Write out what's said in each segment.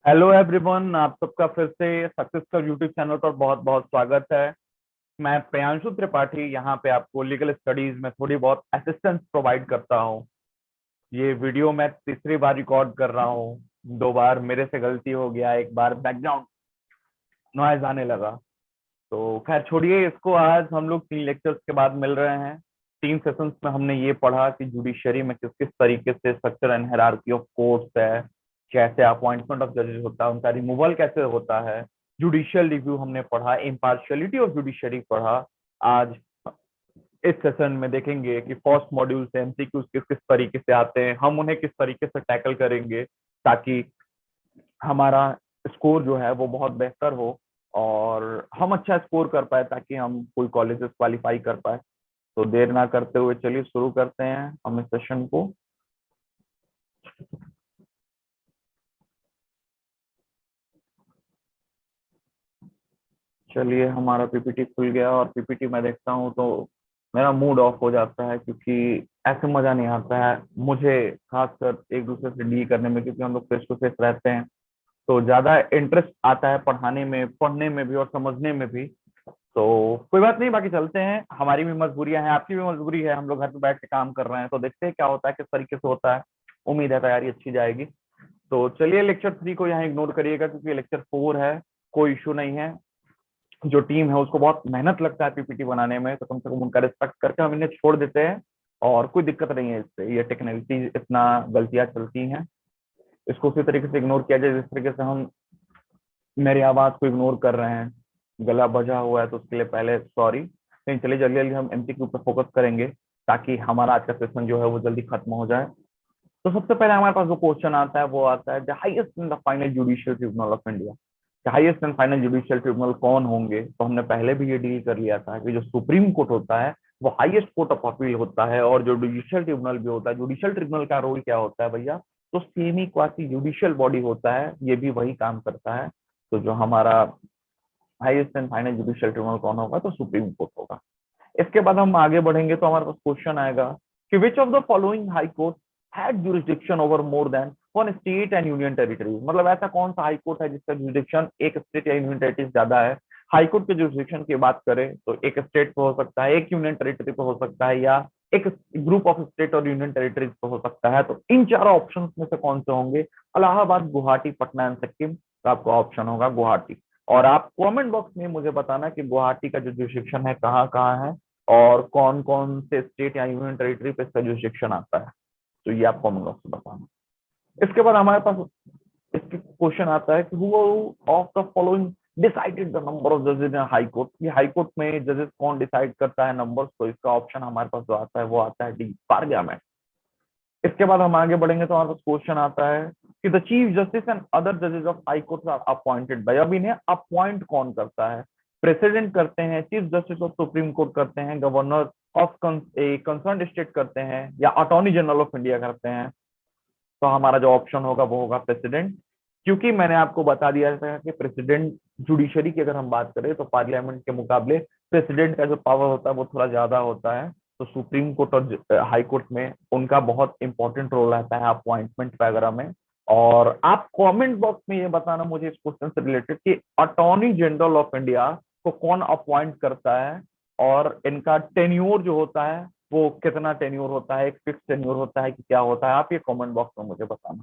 Hello everyone, आप सबका फिर से सक्सेस का यूट्यूब चैनल पर बहुत बहुत स्वागत है। मैं प्रियांशु त्रिपाठी यहाँ पे आपको लीगल स्टडीज में थोड़ी बहुत असिस्टेंस प्रोवाइड करता हूँ। ये वीडियो मैं तीसरी बार रिकॉर्ड कर रहा हूँ। 2 बार मेरे से गलती हो गया, एक बार बैकग्राउंड नॉइज आने लगा। तो खैर छोड़िए इसको। आज हम लोग 3 लेक्चर्स के बाद मिल रहे हैं। 3 सेशंस में हमने ये पढ़ा कि जुडिशरी में किस किस तरीके से structure and hierarchy of courts है, कैसे अपॉइंटमेंट ऑफ जजेस होता है, उनका रिमूवल कैसे होता है, जुडिशियल रिव्यू हमने पढ़ा, इम्पार्शियलिटी ऑफ जुडिशरी पढ़ा। आज इस सेशन में देखेंगे कि फर्स्ट मॉड्यूल से एमसीक्यूज किस किस तरीके से आते हैं, हम उन्हें किस तरीके से टैकल करेंगे ताकि हमारा स्कोर जो है वो बहुत बेहतर हो और हम अच्छा स्कोर कर पाए ताकि हम कोई कॉलेजेस क्वालिफाई कर पाए। तो देर ना करते हुए चलिए शुरू करते हैं हम इस सेशन को। चलिए हमारा पीपीटी खुल गया और पीपीटी मैं देखता हूँ तो मेरा मूड ऑफ हो जाता है, क्योंकि ऐसे मजा नहीं आता है मुझे, खासकर एक दूसरे से डील करने में, क्योंकि हम लोग फेस टू फेस रहते हैं तो ज्यादा इंटरेस्ट आता है पढ़ाने में, पढ़ने में भी और समझने में भी। तो कोई बात नहीं, बाकी चलते हैं। हमारी भी मजबूरियां हैं, आपकी भी मजबूरी है, हम लोग घर पे बैठ के काम कर रहे हैं, तो देखते हैं क्या होता है, किस तरीके से होता है। उम्मीद है तैयारी अच्छी जाएगी। तो चलिए लेक्चर 3 को यहाँ इग्नोर करिएगा क्योंकि लेक्चर 4 है। कोई इशू नहीं है। जो टीम है उसको बहुत मेहनत लगता है पीपीटी बनाने में, तो कम से कम उनका रिस्पेक्ट करके हम इन्हें छोड़ देते हैं। और कोई दिक्कत नहीं है इससे, ये टेक्निकलिटी इतना गलतियां चलती हैं, इसको उसी तरीके से इग्नोर किया जाए जिस तरीके से हम मेरी आवाज को इग्नोर कर रहे हैं। गला बजा हुआ है तो उसके लिए पहले सॉरी। लेकिन चलिए जल्दी जल्दी हम एमसीक्यू पर फोकस करेंगे ताकि हमारा आज का सेशन जो है वो जल्दी खत्म हो जाए। तो सबसे पहले हमारे पास जो क्वेश्चन आता है वो आता है, the highest in the final judicial tribunal of India. Highest and final judicial tribunal कौन होंगे, तो हमने पहले भी ये डील कर लिया था कि जो सुप्रीम कोर्ट होता है वो हाईएस्ट कोर्ट ऑफ अपील होता है, और जो जुडिशियल ट्रिब्यूनल भी होता है, जुडिशियल ट्रिब्यूनल का रोल क्या होता है भैया, तो सेमी क्वासी जुडिशियल बॉडी होता है, ये भी वही काम करता है। तो जो हमारा highest and final judicial tribunal कौन होगा, तो सुप्रीम कोर्ट होगा। इसके बाद हम आगे बढ़ेंगे तो हमारे पास क्वेश्चन आएगा कि which of the following high court had jurisdiction over more than one state and union territory. मतलब ऐसा कौन सा हाई कोर्ट है जिसका जुरिस्डिक्शन एक स्टेट या यूनियन टेरिटरी ज्यादा है। हाई कोर्ट के जुरिस्डिक्शन की बात करें तो एक स्टेट पे हो सकता है, एक यूनियन टेरिटरी पे हो सकता है, या एक ग्रुप ऑफ स्टेट और यूनियन टेरिटरीज पे हो सकता है। तो इन चारों ऑप्शंस में से कौन से होंगे, इलाहाबाद, गुवाहाटी, पटना एंड सिक्किम। तो आपका ऑप्शन होगा गुवाहाटी। और आप कमेंट बॉक्स में मुझे बताना कि गुवाहाटी का जो जुरिस्डिक्शन है कहाँ कहाँ है और कौन कौन से स्टेट या यूनियन टेरिटरी पे इसका जुरिस्डिक्शन आता है। तो ये आप कमेंट बॉक्स में बताना। इसके बाद हमारे पास इसके क्वेश्चन आता है कि who of the following decided the number of जजेस इन हाई कोर्ट। ये हाई कोर्ट में जजेस कौन डिसाइड करता है नंबर्स, तो इसका ऑप्शन हमारे पास जो आता है वो आता है डी, पार्लियामेंट। इसके बाद हम आगे बढ़ेंगे तो हमारे पास क्वेश्चन आता है कि the chief justice and other जजेस of high court are appointed by. अब इन्हें अपॉइंट कौन करता है, प्रेसिडेंट करते हैं, chief justice of supreme court करते हैं, गवर्नर ऑफ कंसर्न स्टेट करते हैं, या अटॉर्नी जनरल ऑफ इंडिया करते हैं। तो हमारा जो ऑप्शन होगा वो होगा प्रेसिडेंट। क्योंकि मैंने आपको बता दिया था कि प्रेसिडेंट, जुडिशरी की अगर हम बात करें तो पार्लियामेंट के मुकाबले प्रेसिडेंट का जो पावर होता है वो थोड़ा ज्यादा होता है। तो सुप्रीम कोर्ट और हाई कोर्ट में उनका बहुत इंपॉर्टेंट रोल रहता है अपॉइंटमेंट वगैरह में। और आप कमेंट बॉक्स में ये बताना मुझे इस क्वेश्चन से रिलेटेड कि अटॉर्नी जनरल ऑफ इंडिया को कौन अपॉइंट करता है और इनका टेन्योर जो होता है वो कितना टेन्योर होता है, एक फिक्स टेन्योर होता है कि क्या होता है, आप ये कमेंट बॉक्स में मुझे बताना।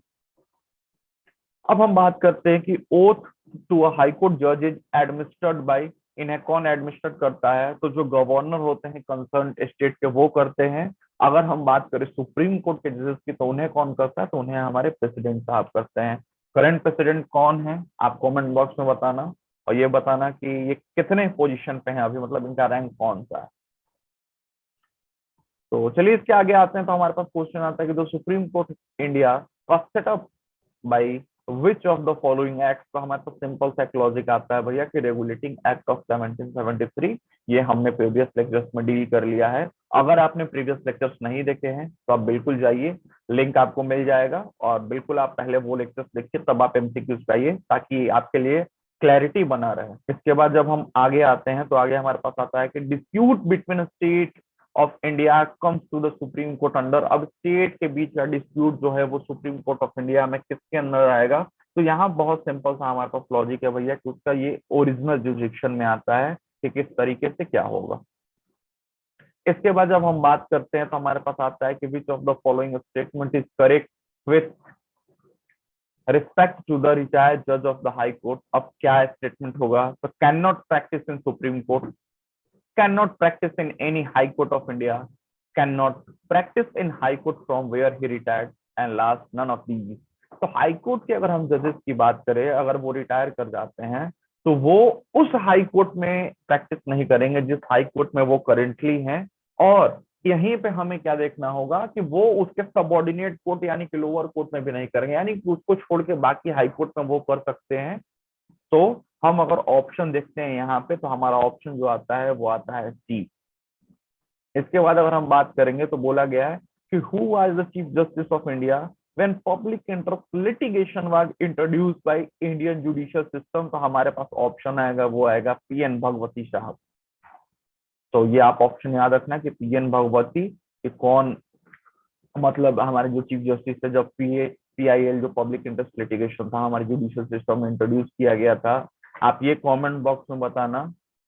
अब हम बात करते हैं कि oath to a high court जज इज एडमिनिस्टर्ड बाय। इन्हें कौन एडमिनिस्ट्रेट करता है, तो जो गवर्नर होते हैं कंसर्न स्टेट के वो करते हैं। अगर हम बात करें सुप्रीम कोर्ट के जजेस की तो उन्हें कौन करता है, तो उन्हें हमारे प्रेसिडेंट साहब करते हैं। करंट प्रेसिडेंट कौन है आप कमेंट बॉक्स में बताना, और ये बताना कि ये कितने पोजीशन पे हैं अभी, मतलब इनका रैंक कौन सा है। तो चलिए इसके आगे आते हैं तो हमारे पास क्वेश्चन आता है कि the supreme court India was set up by which of the following acts। तो हमारे पास सिंपल सा लॉजिक आता है भैया कि रेगुलेटिंग एक्ट ऑफ 1773। ये हमने प्रीवियस लेक्चर्स में डील कर लिया है। अगर आपने प्रीवियस लेक्चर्स नहीं देखे हैं तो आप बिल्कुल जाइए, लिंक आपको मिल जाएगा, और बिल्कुल आप पहले वो लेक्चर्स देखिए तब आप एमसीक्यूज चाहिए ताकि आपके लिए क्लैरिटी बना रहे। इसके बाद जब हम आगे आते हैं तो आगे हमारे पास आता है कि dispute between state of India comes to the supreme court under. अब स्टेट के बीच का डिस्प्यूट जो है वो सुप्रीम कोर्ट ऑफ इंडिया में किसके अंदर आएगा? तो यहाँ बहुत सिंपल सा हमारे पास लॉजिक है भैया कि उसका ये ओरिजिनल जुरिडिक्शन में आता है कि किस तरीके से क्या होगा। इसके बाद जब हम बात करते हैं तो हमारे पास आता है कि which of the following statement is correct with respect to the retired जज ऑफ द हाई कोर्ट। अब क्या स्टेटमेंट होगा? तो can not practice in supreme court, can not practice in any high court of India, can not practice in high court from where he retired, and last none of these. तो high court के अगर हम जजेस की बात करें, अगर वो रिटायर कर जाते हैं तो वो उस हाई कोर्ट में प्रैक्टिस नहीं करेंगे जिस हाई कोर्ट में वो करेंटली हैं, और यहीं पे हमें क्या देखना होगा कि वो उसके सबऑर्डिनेट कोर्ट यानी कि लोअर कोर्ट में भी नहीं करेंगे, यानी कि उसको छोड़ के बाकी हाई कोर्ट में वो कर सकते हैं। तो हम अगर ऑप्शन देखते हैं यहाँ पे तो हमारा ऑप्शन जो आता है वो आता है सी। इसके बाद अगर हम बात करेंगे तो बोला गया है कि who was the chief justice of India when public interest litigation was introduced by Indian judicial system. तो हमारे पास ऑप्शन आएगा, वो आएगा पीएन भगवती साहब। तो ये आप ऑप्शन याद रखना कि पीएन भगवती कि कौन, मतलब हमारे जो चीफ जस्टिस थे जब पीआईएल जो पब्लिक इंटरेस्ट लिटिगेशन था हमारे जुडिशियल सिस्टम में इंट्रोड्यूस किया गया था। आप ये कमेंट बॉक्स में बताना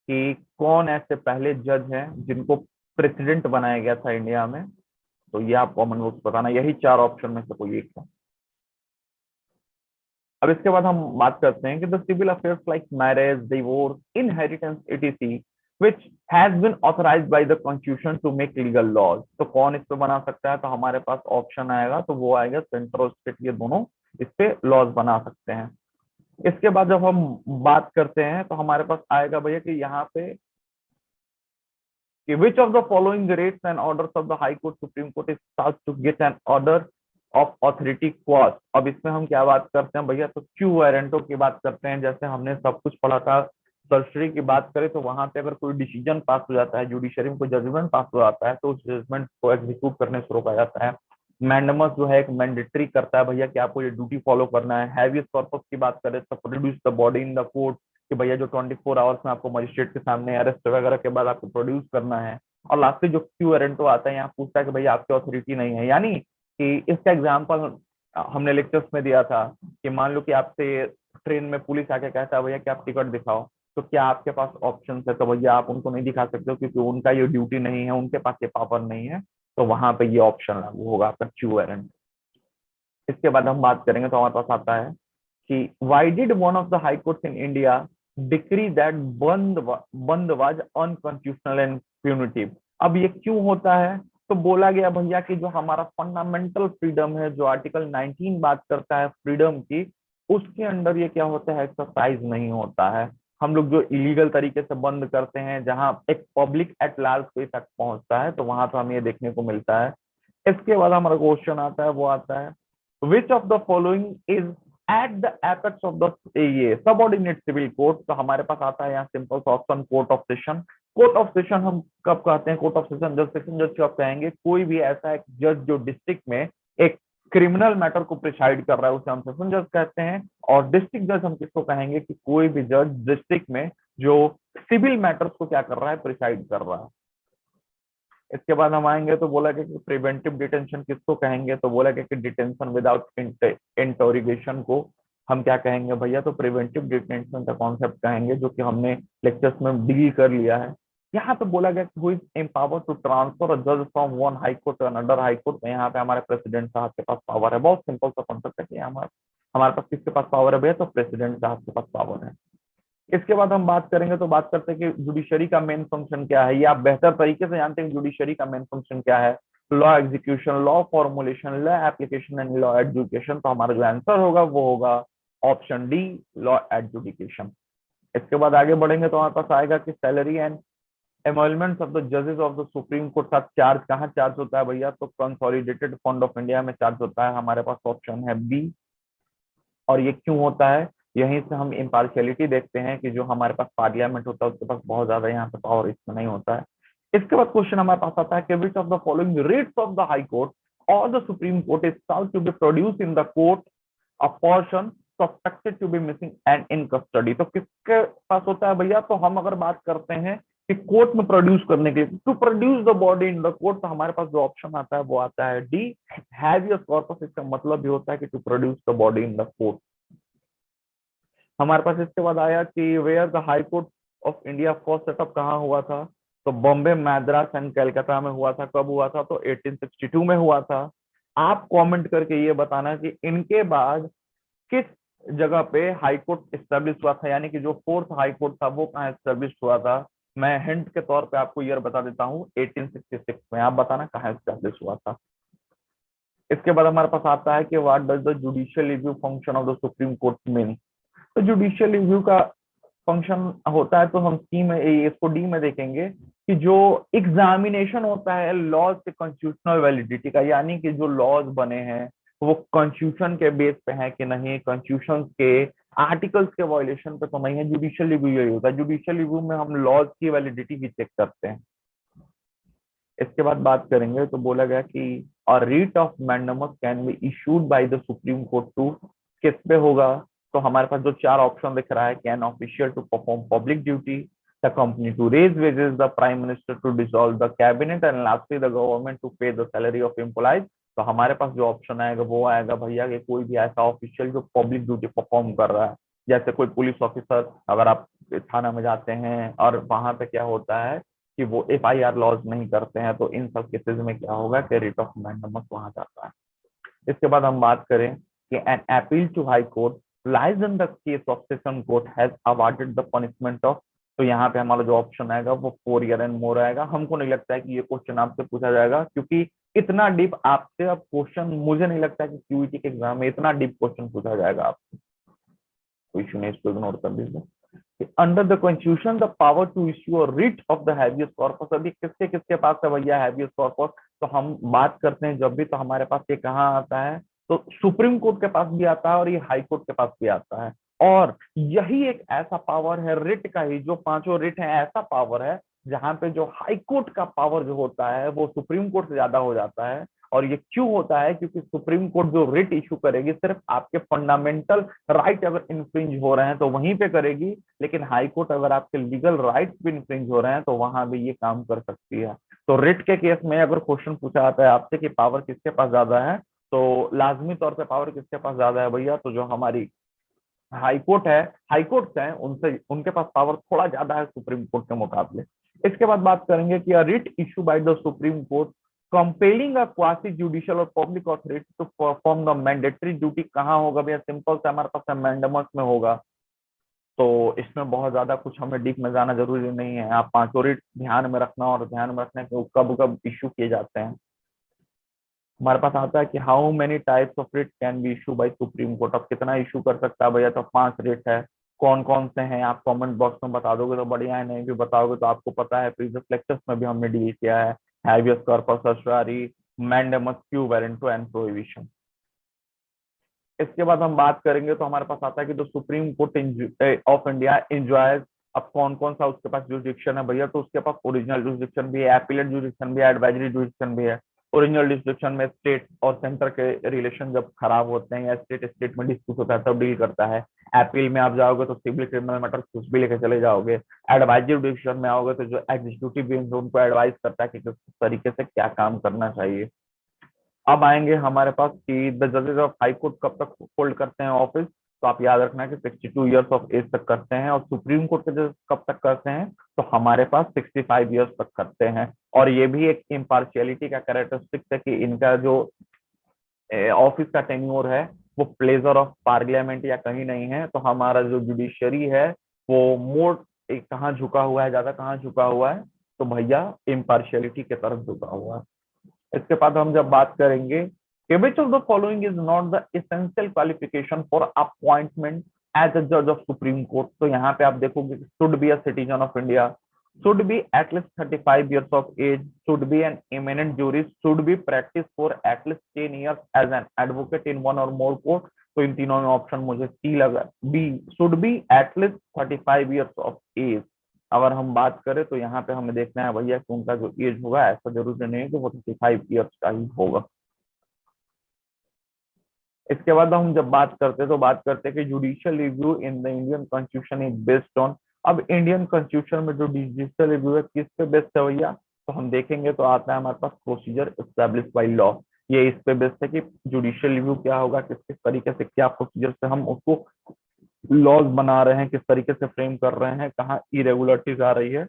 कि कौन ऐसे पहले जज हैं जिनको प्रेसिडेंट बनाया गया था इंडिया में। तो ये आप कमेंट बॉक्स बताना, यही चार ऑप्शन में से कोई एक है। अब इसके बाद हम बात करते हैं कि the civil affairs like marriage, divorce, inheritance etc which has been authorized by the constitution to make legal laws। तो कौन इस पे बना सकता है? तो हमारे पास ऑप्शन आएगा, तो वो आएगा सेंट्रल और स्टेट, ये दोनों इस पे लॉज बना सकते हैं। इसके बाद जब हम बात करते हैं तो हमारे पास आएगा भैया कि यहाँ पे कि which of the following rates and orders of the high court supreme court is sought to get an order of authority quas। अब इसमें हम क्या बात करते हैं भैया? तो क्यू वारंटो की बात करते हैं। जैसे हमने सब कुछ पढ़ा था सर्जरी की बात करें तो वहां पे अगर कोई डिसीजन पास हो जाता है, जुडिशरी में कोई जजमेंट पास हो जाता है तो उस जजमेंट को एग्जीक्यूट करने से रोका जाता है। मैंडमस जो है एक मैंडेटरी करता है भैया कि आपको ये ड्यूटी फॉलो करना है। हैवियस कॉर्पस की बात करें तो produce the body in the court कि भैया जो 24 आवर्स में आपको मजिस्ट्रेट के सामने अरेस्ट वगैरह के बाद आपको प्रोड्यूस करना है। और लास्ट जो क्यू वारंटो आता है यहाँ पूछता है कि भैया आपकी अथॉरिटी नहीं है, यानी कि इसका एग्जाम्पल हमने लेक्चर्स में दिया था कि मान लो कि आपसे ट्रेन में पुलिस आके कहता है भैया कि आप टिकट दिखाओ, तो क्या आपके पास ऑप्शन है? तो भैया आप उनको नहीं दिखा सकते हो क्योंकि उनका ये ड्यूटी नहीं है, उनके पास ये पावर नहीं है। तो वहां पे ये ऑप्शन लागू होगा आपका क्यू वारंट। इसके बाद हम बात करेंगे तो हमारे पास आता है कि why did one of the high courts in India decree that बंद वाज अनकॉन्स्टिट्यूशनल एंड प्यूनिटिव। अब ये क्यों होता है? तो बोला गया भैया कि जो हमारा फंडामेंटल फ्रीडम है, जो आर्टिकल 19 बात करता है फ्रीडम की, उसके अंडर ये क्या होता है? एक्सरसाइज नहीं होता है। हम लोग जो इलीगल तरीके से बंद करते हैं, जहां एक पब्लिक एट लार्ज को इफेक्ट पहुंचता है, तो वहां तो हमें ये देखने को मिलता है। इसके बाद हमारा क्वेश्चन आता है, वो आता है which of the following is at the apex of the ये सबऑर्डिनेट सिविल कोर्ट। तो हमारे पास आता है यहाँ simple option court of session. Court of session हम कब कहते हैं? कोर्ट ऑफ सेशन जब सेशन जज कब कहेंगे? कोई भी ऐसा एक जज जो डिस्ट्रिक्ट में एक क्रिमिनल मैटर को प्रिसाइड कर रहा है उसे हम सेशन जज कहते हैं। और डिस्ट्रिक्ट जज हम किसको कहेंगे? कि कोई भी जज डिस्ट्रिक्ट में जो सिविल मैटर्स को क्या कर रहा है? प्रिसाइड कर रहा है। इसके बाद हम आएंगे तो बोला गया कि प्रिवेंटिव डिटेंशन किसको कहेंगे? तो बोला गया कि डिटेंशन विदाउट इंटरोगेशन को हम क्या कहेंगे भैया? तो प्रिवेंटिव डिटेंशन का कॉन्सेप्ट कहेंगे, जो कि हमने लेक्चर्स में डिग्री कर लिया है। यहाँ पे बोला गया कि who is empowered to transfer a जज from one high court to another high court. में यहाँ पे हमारे प्रेसिडेंट साहब के पास पावर है। बहुत सिंपल सा कॉन्सेप्ट है कि हमारे पास किसके पास पावर है भैया? तो प्रेसिडेंट साहब के पास पावर है। इसके बाद हम बात करेंगे तो बात करते हैं कि जुडिशरी का मेन फंक्शन क्या है। ये आप बेहतर तरीके से जानते हैं जुडिशरी का मेन फंक्शन क्या है। Law execution, law formulation, law application and law adjudication. तो हमारा जो आंसर होगा वो होगा ऑप्शन डी, लॉ एडजुडिकेशन। इसके बाद आगे बढ़ेंगे तो हमारे पास आएगा कि salary and emoluments of the जजेस ऑफ द सुप्रीम कोर्ट का चार्ज कहाँ चार्ज होता है भैया? तो कंसोलिडेटेड फंड ऑफ इंडिया में चार्ज होता है। हमारे पास ऑप्शन है बी। और ये क्यों होता है? यहीं से हम इम्पार्शियलिटी देखते हैं कि जो हमारे पास पार्लियामेंट होता है उसके पास बहुत ज्यादा यहाँ पे पावर इसमें नहीं होता है। इसके बाद क्वेश्चन हमारे पास आता है कि which of the following writs of the high court और the supreme court is sought to be produce in the court a person suspected to be missing and in custody. तो किसके पास होता है भैया? तो हम अगर बात करते हैं कि कोर्ट में प्रोड्यूस करने के लिए, to produce the body in the court, तो हमारे पास जो ऑप्शन आता है वो आता है डी, हैवियस कॉर्पस। इसका मतलब भी होता है कि to produce the body in the court. हमारे पास इसके बाद आया कि where the high court of India first set up कहाँ हुआ था, तो बॉम्बे, मद्रास एंड कलकत्ता में हुआ था। कब हुआ था, तो 1862 में हुआ था। आप कमेंट करके ये बताना कि इनके बाद किस जगह पे हाई कोर्ट स्टेब्लिश हुआ था, यानी कि जो फोर्थ हाई कोर्ट था वो कहाँ स्टेब्लिश हुआ था। मैं हिंट के तौर पे आपको ईयर बता देता हूँ, 1866 में। आप बताना कहाँ स्टेब्लिश हुआ था। इसके बाद हमारे पास आता है कि what does the judicial review function of the supreme court mean. तो जुडिशियल रिव्यू का फंक्शन होता है, तो हम सी में, इसको डी में देखेंगे कि जो एग्जामिनेशन होता है लॉज के कॉन्स्टिट्यूशनल वैलिडिटी का, यानी कि जो लॉज बने हैं वो कॉन्स्टिट्यूशन के बेस पे हैं कि नहीं, कॉन्स्टिट्यूशन के आर्टिकल्स के वायलेशन पे तो नहीं है। जुडिशियल रिव्यू यही होता है, जुडिशियल रिव्यू में हम लॉज की वैलिडिटी भी चेक करते हैं। इसके बाद बात करेंगे तो बोला गया कि और writ of mandamus can be issued by the supreme court to, किस पे होगा, तो हमारे पास जो चार ऑप्शन दिख रहा है, can official to perform public duty, the company to raise wages, the prime minister to dissolve the cabinet, and lastly the government to pay the salary of employees. तो हमारे पास जो ऑप्शन आएगा वो आएगा भैया कि कोई भी ऐसा ऑफिशियल जो पब्लिक ड्यूटी परफॉर्म कर रहा है, जैसे कोई पुलिस ऑफिसर, अगर आप थाना में जाते हैं और वहां पे क्या होता है कि वो एफआईआर लॉज नहीं करते हैं, तो इन सब केसेस में क्या होगा कि रिट ऑफ मैंडेमस वहां जाता है। इसके बाद हम बात करें कि an appeal to high court lies in the case of session court has awarded the punishment of, तो यहाँ पे हमारा जो ऑप्शन आएगा वो 4 ईयर एंड मोर आएगा। हमको नहीं लगता है कि ये क्वेश्चन आपसे पूछा जाएगा, क्योंकि इतना डीप आपसे अब क्वेश्चन मुझे नहीं लगता है कि क्यूईटी के एग्जाम में इतना डीप क्वेश्चन पूछा जाएगा आपसे। तो इश्यू ने इसको इग्नोर कर दीजिए। Under the constitution the power to issue a writ of the habeas corpus, अभी किसके किसके पास है भैया हैबियस कॉर्पस, तो हम बात करते हैं जब भी, तो हमारे पास ये कहाँ आता है, तो सुप्रीम कोर्ट के पास भी आता है और ये हाई कोर्ट के पास भी आता है। और यही एक ऐसा पावर है रिट का ही, जो पांचों रिट है ऐसा पावर है जहां पे जो हाई कोर्ट का पावर जो होता है वो सुप्रीम कोर्ट से ज्यादा हो जाता है। और ये क्यों होता है, क्योंकि सुप्रीम कोर्ट जो रिट इशू करेगी सिर्फ आपके फंडामेंटल राइट अगर इन्फ्रिंज हो रहे हैं तो वहीं पे करेगी, लेकिन हाई कोर्ट अगर आपके लीगल राइट्स भी इन्फ्रिंज हो रहे हैं तो वहां भी ये काम कर सकती है। तो रिट के केस में अगर क्वेश्चन पूछा जाता है आपसे कि पावर किसके पास ज्यादा है, तो लाजमी तौर पे पावर किसके पास ज्यादा है भैया, तो जो हमारी हाई कोर्ट है, हाई कोर्ट है उनसे, उनके पास पावर थोड़ा ज्यादा है सुप्रीम कोर्ट के मुकाबले। इसके बाद बात करेंगे कि writ issue by the supreme court compelling a quasi judicial और public authority to perform the mandatory duty कहाँ होगा भैया, सिंपल से हमारे पास मैंडेमस में होगा। तो इसमें बहुत ज्यादा कुछ हमें डीप में जाना जरूरी नहीं है, आप पांचों रिट ध्यान में रखना और ध्यान में रखना कि कब कब इशू किए जाते हैं। हमारे पास आता है कि how many types of writ can be issue bye supreme court, अब कितना इशू कर सकता है भैया, तो 5 रिट है। कौन कौन से हैं आप कमेंट बॉक्स में बता दोगे तो बढ़िया है, नहीं भी बताओगे तो आपको पता है, प्रीवियस लेक्चर्स में भी हमने डील किया है। Habeas corpus, certiorari, mandamus, quo warranto and prohibition. इसके बाद हम बात करेंगे तो हमारे पास आता है कि जो supreme court of India enjoys, अब कौन कौन सा उसके पास जुरिडिक्शन है भैया, तो उसके पास ओरिजिनल जुरिडिक्शन भी है, एपीलेट जुरिडिक्शन भी है, एडवाइजरी जुरिडिक्शन भी है। ओरिजिनल जुरिडिक्शन में स्टेट और सेंटर के रिलेशन जब खराब होते हैं या स्टेट स्टेट में डिस्प्यूट होता है तब डील करता है। अपील में आप जाओगे तो सिविल क्रिमिनल मैटर कुछ भी लेके चले जाओगे। एडवाइजरी जुरिडिक्शन में आओगे तो जो एग्जीक्यूटिव बेंच उनको एडवाइस करता है कि किस तरीके से क्या काम करना चाहिए। अब आएंगे हमारे पास कि द जजेस ऑफ हाई कोर्ट कब तक होल्ड करते हैं ऑफिस, तो आप याद रखना कि 62 ईयर्स ऑफ एज तक करते हैं। और सुप्रीम कोर्ट के जजेस कब तक करते हैं, तो हमारे पास 65 ईयर्स तक करते हैं। और ये भी एक इम्पार्शियलिटी का कैरेक्टरिस्टिक्स है कि इनका जो ऑफिस का टेन्योर है वो प्लेजर ऑफ पार्लियामेंट या कहीं नहीं है। तो हमारा जो जुडिशरी है वो मोर कहाँ झुका हुआ है, ज्यादा कहाँ झुका हुआ है, तो भैया इम्पार्शियलिटी की तरफ झुका हुआ है। इसके बाद हम जब बात करेंगे कि which of the following is not the essential qualification for appointment as a judge of Supreme Court, तो यहाँ पे आप देखोगे should be a citizen of India, should be at least 35 years of age, should be an eminent jurist, should be practice for at least 10 years as an advocate in one or more court। तो इन तीनों में option मुझे C लगा, B should be at least 35 years of age. अगर हम बात करें तो यहाँ पे हमें देखना है भैया कि उनका जो एज होगा ऐसा जरूरी नहीं है कि वो 35 ईयर्स का ही होगा। इसके बाद हम जब बात करते हैं तो बात करते हैं कि judicial review in the Indian constitution is based on, अब इंडियन कॉन्स्टिट्यूशन में जो डिजिटल रिव्यू है किस पे बेस्ड है भैया, तो हम देखेंगे तो आता है हमारे पास प्रोसीजर एस्टेब्लिश बाय लॉ। ये इस पे बेस्ड है कि जुडिशियल रिव्यू क्या होगा, किस किस तरीके से क्या प्रोसीजर से हम उसको लॉज बना रहे हैं, किस तरीके से फ्रेम कर रहे हैं, कहाँ इरेगुलरिटीज आ रही है।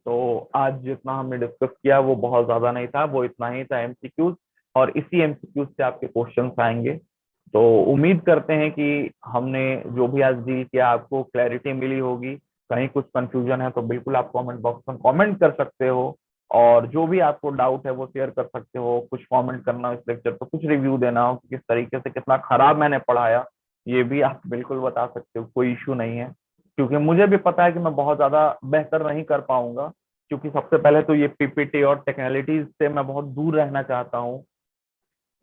तो आज जितना हमने डिस्कस किया वो बहुत ज्यादा नहीं था, वो इतना ही था एमसीक्यूज, और इसी एमसीक्यूज से आपके क्वेश्चंस आएंगे। तो उम्मीद करते हैं कि हमने जो भी आज डील किया आपको क्लैरिटी मिली होगी। कहीं कुछ कंफ्यूजन है तो बिल्कुल आप कमेंट बॉक्स में कमेंट कर सकते हो, और जो भी आपको डाउट है वो शेयर कर सकते हो। कुछ कमेंट करना हो इस लेक्चर पर, कुछ रिव्यू देना हो कि किस तरीके से कितना खराब मैंने पढ़ाया, ये भी आप बिल्कुल बता सकते हो, कोई इश्यू नहीं है। क्योंकि मुझे भी पता है कि मैं बहुत ज्यादा बेहतर नहीं कर पाऊंगा, क्योंकि सबसे पहले तो ये पीपीटी और टेक्नोलॉजीज से मैं बहुत दूर रहना चाहता हूँ,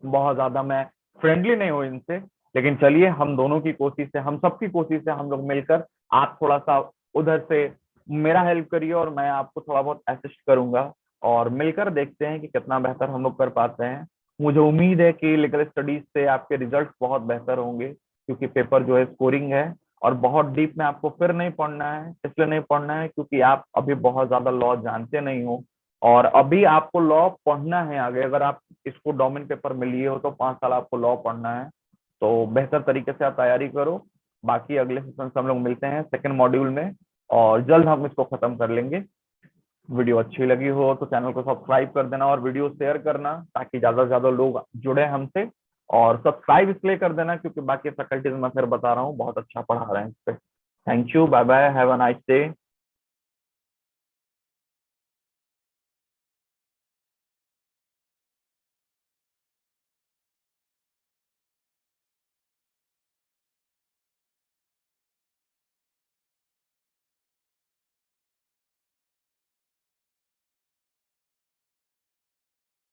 बहुत ज्यादा मैं फ्रेंडली नहीं हूँ इनसे। लेकिन चलिए, हम दोनों की कोशिश है, हम सबकी कोशिश है, हम लोग मिलकर, आप थोड़ा सा उधर से मेरा हेल्प करिए और मैं आपको थोड़ा बहुत असिस्ट करूंगा, और मिलकर देखते हैं कि कितना बेहतर हम लोग कर पाते हैं। मुझे उम्मीद है कि लीगल स्टडीज से आपके रिजल्ट बहुत बेहतर होंगे, क्योंकि पेपर जो है स्कोरिंग है, और बहुत डीप में आपको फिर नहीं पढ़ना है। इसलिए नहीं पढ़ना है क्योंकि आप अभी बहुत ज्यादा लॉ जानते नहीं हो, और अभी आपको लॉ पढ़ना है आगे। अगर आप इसको डोमेन पेपर में लिए हो तो 5 साल आपको लॉ पढ़ना है। तो बेहतर तरीके से आप तैयारी करो। बाकी अगले सेशन से हम लोग मिलते हैं सेकंड मॉड्यूल में, और जल्द हम इसको खत्म कर लेंगे। वीडियो अच्छी लगी हो तो चैनल को सब्सक्राइब कर देना और वीडियो शेयर करना, ताकि ज्यादा से ज्यादा लोग जुड़े हमसे। और सब्सक्राइब इसलिए कर देना क्योंकि बाकी फैकल्टीज मैं फिर बता रहा हूँ बहुत अच्छा पढ़ा रहे हैं इस पे। Thank you, bye bye, have a nice day.